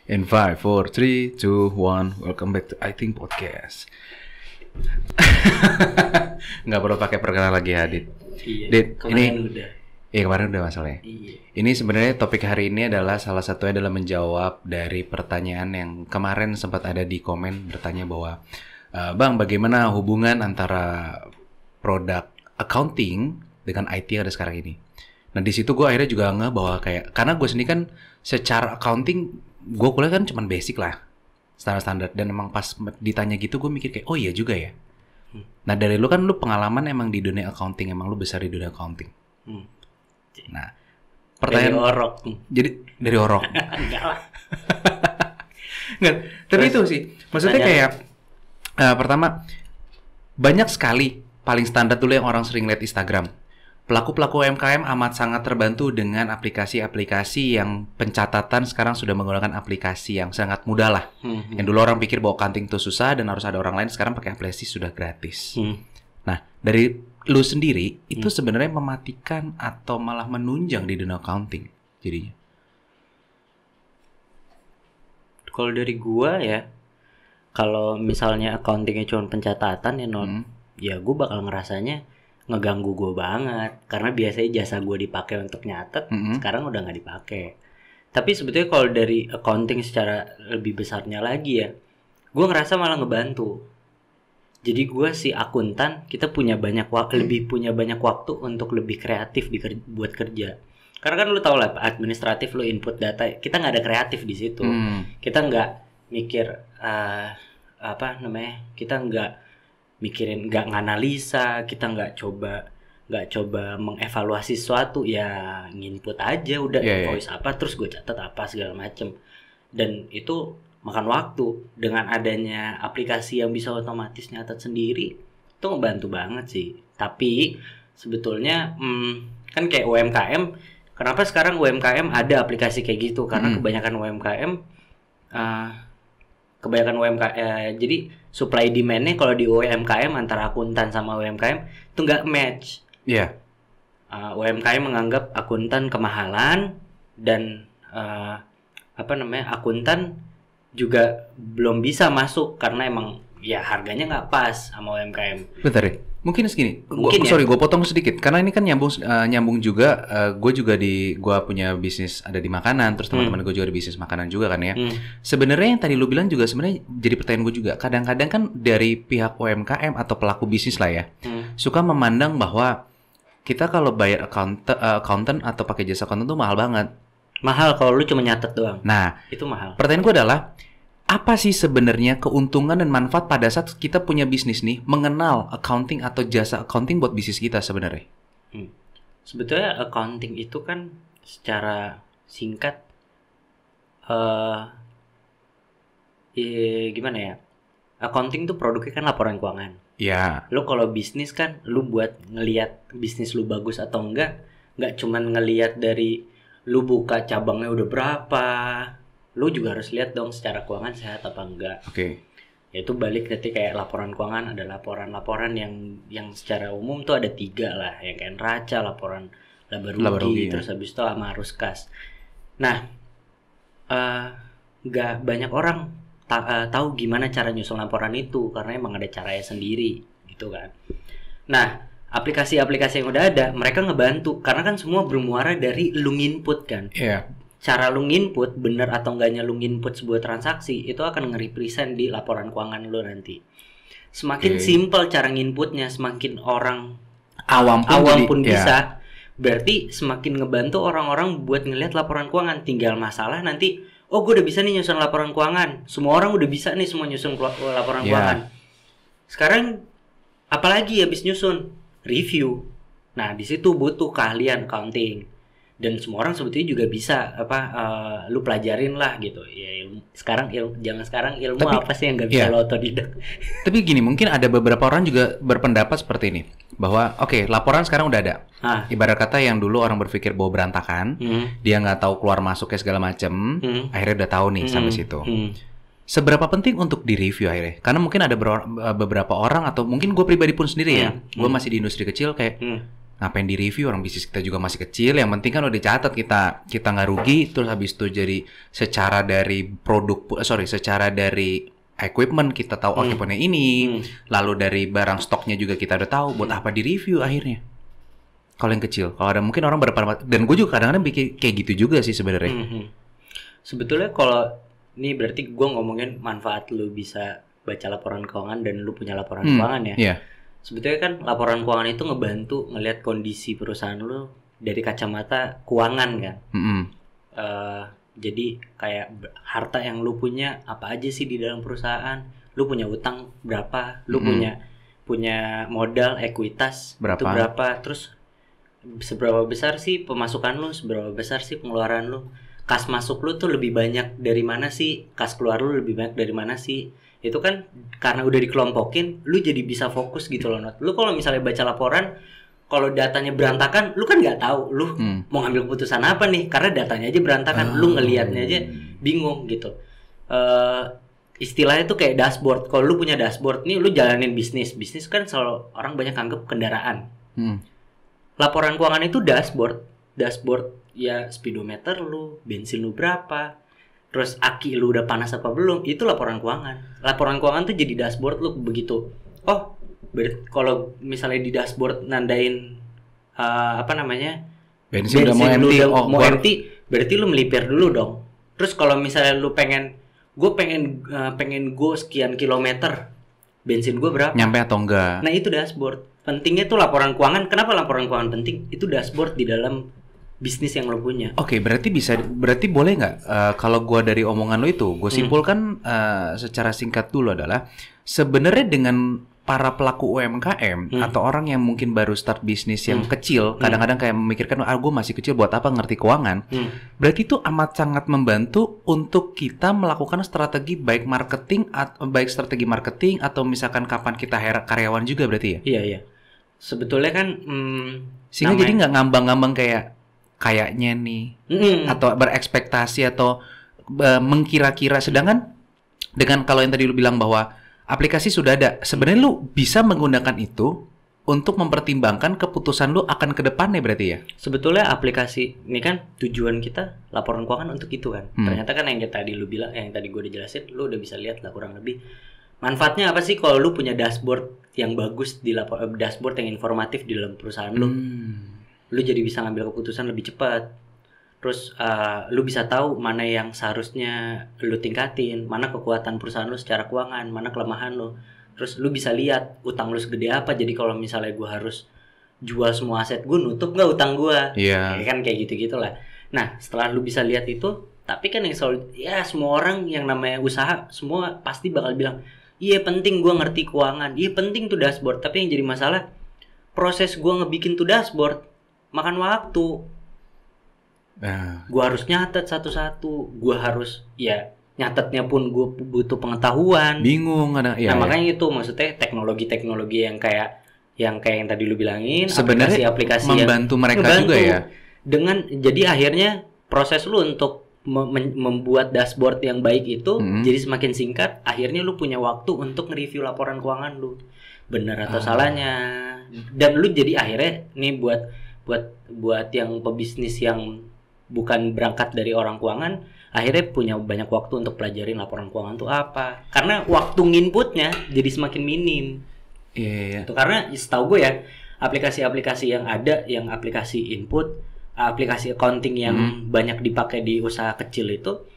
In 5, 4, 3, 2, 1. Welcome back to I Think Podcast. Nggak perlu pakai perkenalan lagi ya, Dit. Iya. Dit, kemarin udah. Iya, kemarin udah masalahnya. Iya. Ini sebenarnya topik hari ini adalah salah satunya adalah menjawab dari pertanyaan yang kemarin sempat ada di komen bertanya bahwa Bang, bagaimana hubungan antara produk accounting dengan IT yang ada sekarang ini? Nah, di situ gue akhirnya juga nge bahwa kayak karena gue sendiri kan secara accounting gue kuliah kan cuman basic lah, standar-standar, dan emang pas ditanya gitu gue mikir kayak oh iya juga ya. Nah, dari lu kan lu pengalaman emang di dunia accounting, emang lu besar di dunia accounting. Nah, pertanyaan Dari orok. jadi dari orok. Enggak lah. Nggak, tapi Terus, itu sih maksudnya pertanyaan. kayak pertama banyak sekali paling standar dulu yang orang sering lihat Instagram. Pelaku-pelaku UMKM amat sangat terbantu dengan aplikasi-aplikasi yang pencatatan sekarang sudah menggunakan aplikasi yang sangat mudah lah. Yang dulu orang pikir bahwa accounting itu susah dan harus ada orang lain, sekarang pakai aplikasi sudah gratis. Nah, dari lu sendiri itu sebenarnya mematikan atau malah menunjang di dunia accounting jadinya? Kalau dari gua ya, kalau misalnya accountingnya cuma pencatatan ya ya gua bakal ngerasanya ngeganggu gua banget. Karena biasanya jasa gua dipakai untuk nyatet, sekarang udah nggak dipakai. Tapi sebetulnya kalau dari accounting secara lebih besarnya lagi ya, gua ngerasa malah ngebantu. Jadi gue si akuntan, kita punya banyak lebih punya banyak waktu untuk lebih kreatif buat kerja. Karena kan lu tau lah, administratif lu input data, kita nggak ada kreatif di situ. Kita nggak mikir kita nggak mikirin, nggak nganalisa, kita nggak coba mengevaluasi sesuatu, ya nginput aja udah voice apa terus gue catat apa segala macem. Dan itu makan waktu. Dengan adanya aplikasi yang bisa otomatis nyatet sendiri, itu ngebantu banget sih. Tapi sebetulnya kan kayak UMKM, kenapa sekarang UMKM ada aplikasi kayak gitu? Karena kebanyakan UMKM jadi supply demand-nya kalau di UMKM antara akuntan sama UMKM itu nggak match. Iya. UMKM menganggap akuntan kemahalan dan akuntan juga belum bisa masuk karena emang ya harganya nggak pas sama UMKM. Bentar ya, mungkin segini. Mungkin Gue potong sedikit karena ini kan nyambung juga. Gue juga gue punya bisnis ada di makanan, terus teman-teman gue juga ada bisnis makanan juga kan ya. Sebenarnya yang tadi lu bilang juga sebenarnya jadi pertanyaan gue juga. Kadang-kadang kan dari pihak UMKM atau pelaku bisnis lah ya, suka memandang bahwa kita kalau bayar accountant atau pakai jasa accountant tuh mahal banget. Mahal kalau lu cuma nyatet doang. Nah, itu mahal. Pertanyaan gue adalah apa sih sebenarnya keuntungan dan manfaat pada saat kita punya bisnis nih mengenal accounting atau jasa accounting buat bisnis kita sebenarnya? Sebetulnya accounting itu kan secara singkat gimana ya? Accounting tuh produknya kan laporan keuangan. Ya. Lu kalau bisnis kan lu buat ngelihat bisnis lu bagus atau enggak cuman ngelihat dari lu buka cabangnya udah berapa. Lu juga harus lihat dong secara keuangan sehat apa enggak. Oke. Yaitu balik nanti kayak laporan keuangan, ada laporan-laporan yang secara umum tuh ada 3 lah, yang kayak neraca, laporan laba rugi, terus habis itu sama arus kas. Nah, nggak banyak orang tahu gimana cara nyusun laporan itu karena emang ada caranya sendiri gitu kan. Nah, aplikasi-aplikasi yang udah ada, mereka ngebantu karena kan semua bermuara dari lu nginput kan. Iya. Cara lu nginput bener atau enggaknya lu nginput sebuah transaksi itu akan nge-represent di laporan keuangan lu nanti. Semakin simple cara nginputnya, semakin orang awam pun bisa. Berarti semakin ngebantu orang-orang buat ngelihat laporan keuangan. Tinggal masalah nanti, oh gue udah bisa nih nyusun laporan keuangan. Semua orang udah bisa nih semua nyusun laporan keuangan. Sekarang apalagi habis nyusun? Review. Nah, di situ butuh keahlian accounting. Dan semua orang sebetulnya juga bisa lu pelajarin lah gitu. Ya jangan sekarang ilmu tapi, apa sih yang enggak bisa lo otodidak. Tapi gini, mungkin ada beberapa orang juga berpendapat seperti ini bahwa laporan sekarang udah ada. Ibarat kata yang dulu orang berpikir bahwa berantakan, dia nggak tahu keluar masuknya segala macam, akhirnya udah tahu nih sampai situ. Seberapa penting untuk direview akhirnya? Karena mungkin ada beberapa orang atau mungkin gue pribadi pun sendiri ya, gue masih di industri kecil kayak ngapain di review, orang bisnis kita juga masih kecil, yang penting kan udah dicatat kita nggak rugi, terus habis itu jadi secara dari secara dari equipment kita tahu equipmentnya ini, lalu dari barang stoknya juga kita udah tahu, buat apa di review akhirnya. Kalau yang kecil, kalau ada mungkin orang berpendapat, dan gue juga kadang-kadang bikin kayak gitu juga sih sebenarnya. Sebetulnya kalau ini berarti gue ngomongin manfaat lu bisa baca laporan keuangan dan lu punya laporan keuangan ya. Yeah. Sebetulnya kan laporan keuangan itu ngebantu ngelihat kondisi perusahaan lu dari kacamata keuangan kan. Jadi kayak harta yang lu punya apa aja sih di dalam perusahaan, lu punya utang berapa, lu punya modal ekuitas itu berapa, terus seberapa besar sih pemasukan lu, seberapa besar sih pengeluaran lu, kas masuk lu tuh lebih banyak dari mana sih, kas keluar lu lebih banyak dari mana sih. Itu kan karena udah dikelompokin, lu jadi bisa fokus gitu loh, Not. Lu kalau misalnya baca laporan, kalau datanya berantakan, lu kan nggak tahu lu mau ngambil keputusan apa nih, karena datanya aja berantakan, lu ngelihatnya aja bingung gitu. Istilahnya tuh kayak dashboard. Kalau lu punya dashboard nih, lu jalanin bisnis kan selalu orang banyak anggap kendaraan. Laporan keuangan itu dashboard ya, speedometer lu, bensin lu berapa, terus aki lu udah panas apa belum, itu laporan keuangan. Laporan keuangan tuh jadi dashboard lu begitu. Oh, kalau misalnya di dashboard nandain bensin udah mau empty, berarti lu melipir dulu dong. Terus kalau misalnya lu pengen go sekian kilometer, bensin gue berapa? Nyampe atau enggak? Nah itu dashboard. Pentingnya tuh laporan keuangan. Kenapa laporan keuangan penting? Itu dashboard di dalam bisnis yang lo punya. Oke, berarti boleh nggak kalau gue dari omongan lo itu, gue simpulkan secara singkat dulu adalah sebenarnya dengan para pelaku UMKM atau orang yang mungkin baru start bisnis yang kecil, kadang-kadang kayak memikirkan, gue masih kecil, buat apa ngerti keuangan? Berarti itu amat sangat membantu untuk kita melakukan strategi baik strategi marketing atau misalkan kapan kita hire karyawan juga berarti ya? Iya. Sebetulnya kan sehingga jadi nggak ngambang-ngambang kayaknya nih atau berekspektasi atau mengkira-kira. Sedangkan dengan kalau yang tadi lu bilang bahwa aplikasi sudah ada, sebenarnya lu bisa menggunakan itu untuk mempertimbangkan keputusan lu akan ke depannya berarti ya? Sebetulnya aplikasi ini kan tujuan kita laporan keuangan untuk itu kan. Ternyata kan yang tadi lu bilang, yang tadi gue udah jelasin, lu udah bisa lihat lah kurang lebih manfaatnya apa sih kalau lu punya dashboard yang bagus di dashboard yang informatif di dalam perusahaan lu. Lu jadi bisa ngambil keputusan lebih cepat. Terus lu bisa tahu mana yang seharusnya lu tingkatin, mana kekuatan perusahaan lu secara keuangan, mana kelemahan lu. Terus lu bisa lihat utang lu segede apa. Jadi kalau misalnya gue harus jual semua aset gue, nutup nggak utang gue? Iya. Kan kayak gitu-gitulah. Nah setelah lu bisa lihat itu, tapi kan yang selalu, ya semua orang yang namanya usaha semua pasti bakal bilang, iya penting gue ngerti keuangan, iya penting tuh dashboard. Tapi yang jadi masalah, proses gue ngebikin tuh dashboard makan waktu. Gue harus nyatet satu-satu, gue harus nyatetnya pun gue butuh pengetahuan. Bingung ada. Nah makanya itu maksudnya teknologi yang kayak yang tadi lu bilangin, sebenarnya aplikasi membantu yang mereka juga ya. Dengan jadi akhirnya proses lu untuk membuat dashboard yang baik itu jadi semakin singkat. Akhirnya lu punya waktu untuk nge-review laporan keuangan lu, benar atau salahnya. Dan lu jadi akhirnya nih buat yang pebisnis yang bukan berangkat dari orang keuangan, akhirnya punya banyak waktu untuk pelajarin laporan keuangan itu apa. Karena waktu nginputnya jadi semakin minim. Iya. Itu karena setahu gue ya, aplikasi-aplikasi yang ada, yang aplikasi input, aplikasi accounting yang banyak dipakai di usaha kecil itu,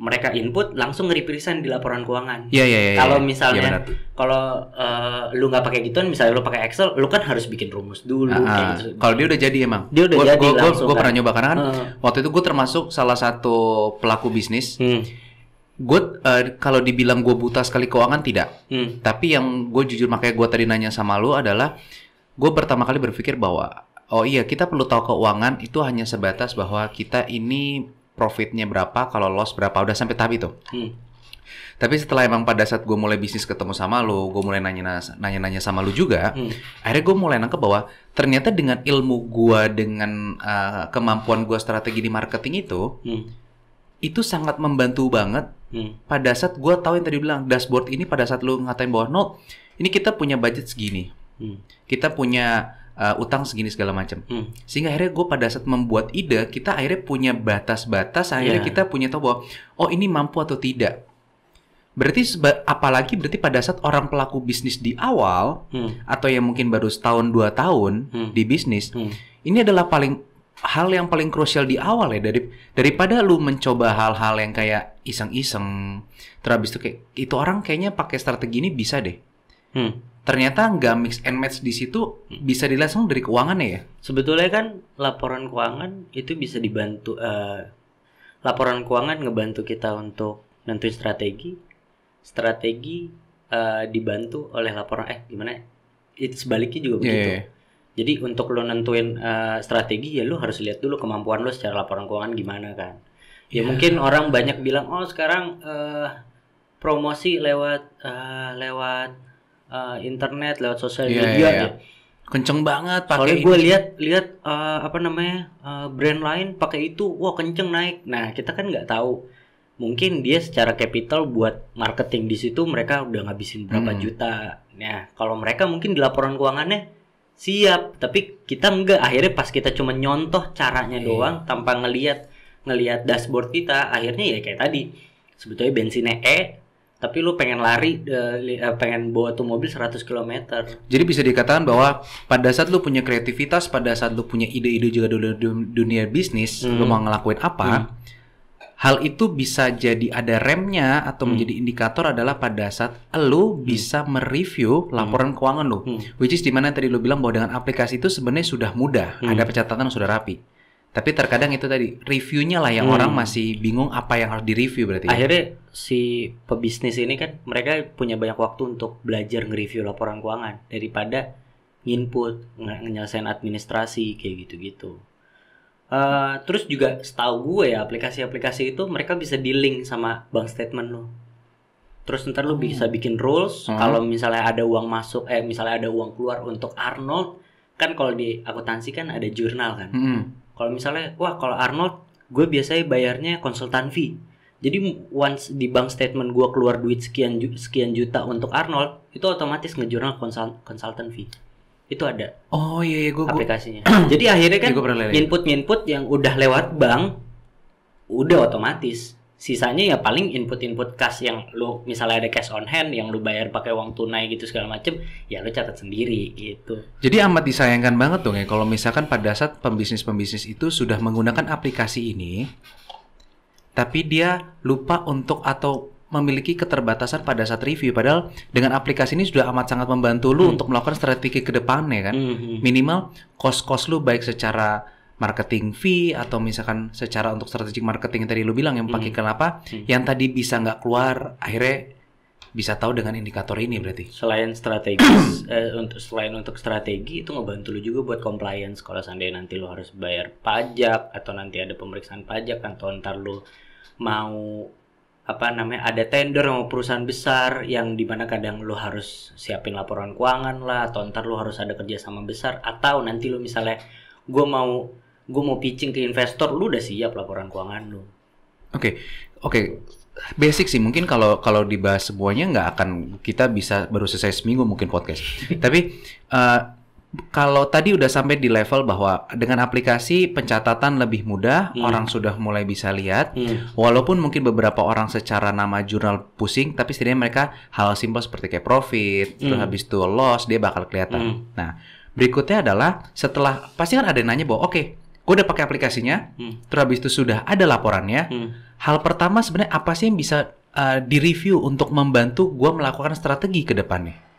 mereka input langsung nge-represent di laporan keuangan. Iya. Kalau misalnya kalau lu nggak pakai gituan, misalnya lu pakai Excel, lu kan harus bikin rumus dulu. Gitu. Kalau dia udah jadi emang. Dia udah jadi langsung. Gue pernah nyoba karena kan waktu itu gue termasuk salah satu pelaku bisnis. Gue kalau dibilang gue buta sekali keuangan tidak. Tapi yang gue jujur makanya gue tadi nanya sama lu adalah, gue pertama kali berpikir bahwa oh iya kita perlu tahu keuangan itu hanya sebatas bahwa kita ini profitnya berapa, kalau loss berapa, udah sampai tahap itu. Tapi setelah emang pada saat gue mulai bisnis ketemu sama lu, gue mulai nanya-nanya sama lu juga, akhirnya gue mulai nangkep bahwa ternyata dengan ilmu gue, dengan kemampuan gue strategi di marketing itu sangat membantu banget. Pada saat gue tahu yang tadi bilang dashboard ini, pada saat lu ngatain bahwa no, ini kita punya budget segini, kita punya utang segini segala macam. Sehingga akhirnya gue pada saat membuat ide, kita akhirnya punya batas-batas, akhirnya kita punya tahu bahwa oh ini mampu atau tidak. Berarti apalagi berarti pada saat orang pelaku bisnis di awal atau yang mungkin baru setahun 2 tahun di bisnis, ini adalah hal yang paling krusial di awal ya, daripada lu mencoba hal-hal yang kayak iseng-iseng, terus habis itu kayak itu orang kayaknya pakai strategi ini bisa deh. Ternyata nggak mix and match di situ, bisa dilihat langsung dari keuangannya ya. Sebetulnya kan laporan keuangan itu bisa dibantu, laporan keuangan ngebantu kita untuk nentuin strategi dibantu oleh laporan gimana? Itu sebaliknya juga begitu. Jadi untuk lo nentuin strategi ya lo harus lihat dulu kemampuan lo secara laporan keuangan gimana kan. Ya mungkin orang banyak bilang oh sekarang promosi lewat internet, lewat sosial media ya. Kenceng banget pakai. Soalnya gue lihat brand lain pakai itu, wah kenceng naik. Nah kita kan nggak tahu. Mungkin dia secara capital buat marketing di situ mereka udah ngabisin berapa juta. Nah, kalau mereka mungkin di laporan keuangannya siap, tapi kita enggak. Akhirnya pas kita cuma nyontoh caranya doang tanpa ngelihat dashboard kita, akhirnya ya kayak tadi. Sebetulnya bensinnya tapi lu pengen lari pengen bawa tuh mobil 100 km. Jadi bisa dikatakan bahwa pada saat lu punya kreativitas, pada saat lu punya ide-ide juga dunia bisnis, lu mau ngelakuin apa? Hal itu bisa jadi ada remnya atau menjadi indikator adalah pada saat lu bisa mereview laporan keuangan lu. Which is dimana tadi lu bilang bahwa dengan aplikasi itu sebenarnya sudah mudah, ada pencatatan yang sudah rapi. Tapi terkadang itu tadi reviewnya lah yang orang masih bingung apa yang harus direview berarti. Akhirnya si pebisnis ini kan mereka punya banyak waktu untuk belajar nge-review laporan keuangan daripada nginput, nyelesain administrasi kayak gitu-gitu. Terus juga setahu gue ya aplikasi-aplikasi itu mereka bisa di-link sama bank statement lo. Terus ntar lo bisa bikin rules kalau misalnya ada uang masuk, misalnya ada uang keluar untuk Arnold, kan kalau di akuntansi kan ada jurnal kan. Kalau misalnya, kalau Arnold gue biasanya bayarnya konsultan fee. Jadi once di bank statement gue keluar duit sekian juta untuk Arnold, itu otomatis ngejurnal konsultan fee. Itu ada. Oh iya, gue aplikasinya. Jadi akhirnya kan input yang udah lewat bank udah otomatis. Sisanya ya paling input kas yang lu misalnya ada cash on hand yang lu bayar pakai uang tunai gitu segala macem, ya lu catat sendiri gitu. Jadi amat disayangkan banget dong ya kalau misalkan pada saat pembisnis itu sudah menggunakan aplikasi ini, tapi dia lupa untuk atau memiliki keterbatasan pada saat review. Padahal dengan aplikasi ini sudah amat sangat membantu lu untuk melakukan strategi ke depannya kan. Minimal cost lu baik secara marketing fee atau misalkan secara untuk strategic marketing yang tadi lu bilang yang pakai kenapa yang tadi bisa nggak keluar akhirnya bisa tahu dengan indikator ini berarti. Selain strategi untuk strategi itu ngebantu lu juga buat compliance kalau seandainya nanti lu harus bayar pajak atau nanti ada pemeriksaan pajak atau ntar lu mau ada tender sama perusahaan besar yang dimana kadang lu harus siapin laporan keuangan lah atau ntar lu harus ada kerjasama besar atau nanti lu misalnya gue mau pitching ke investor, lu udah siap laporan keuangan lu. Oke. Basic sih mungkin kalau dibahas semuanya nggak akan kita bisa baru selesai seminggu mungkin podcast. Tapi kalau tadi udah sampai di level bahwa dengan aplikasi pencatatan lebih mudah, orang sudah mulai bisa lihat. Walaupun mungkin beberapa orang secara nama jurnal pusing, tapi setidaknya mereka hal simpel seperti kayak profit, terus habis itu loss, dia bakal kelihatan. Nah, berikutnya adalah setelah, pasti kan ada yang nanya bahwa oke, gue udah pakai aplikasinya, terus habis itu sudah ada laporannya. Hal pertama sebenarnya apa sih yang bisa direview untuk membantu gue melakukan strategi ke depannya?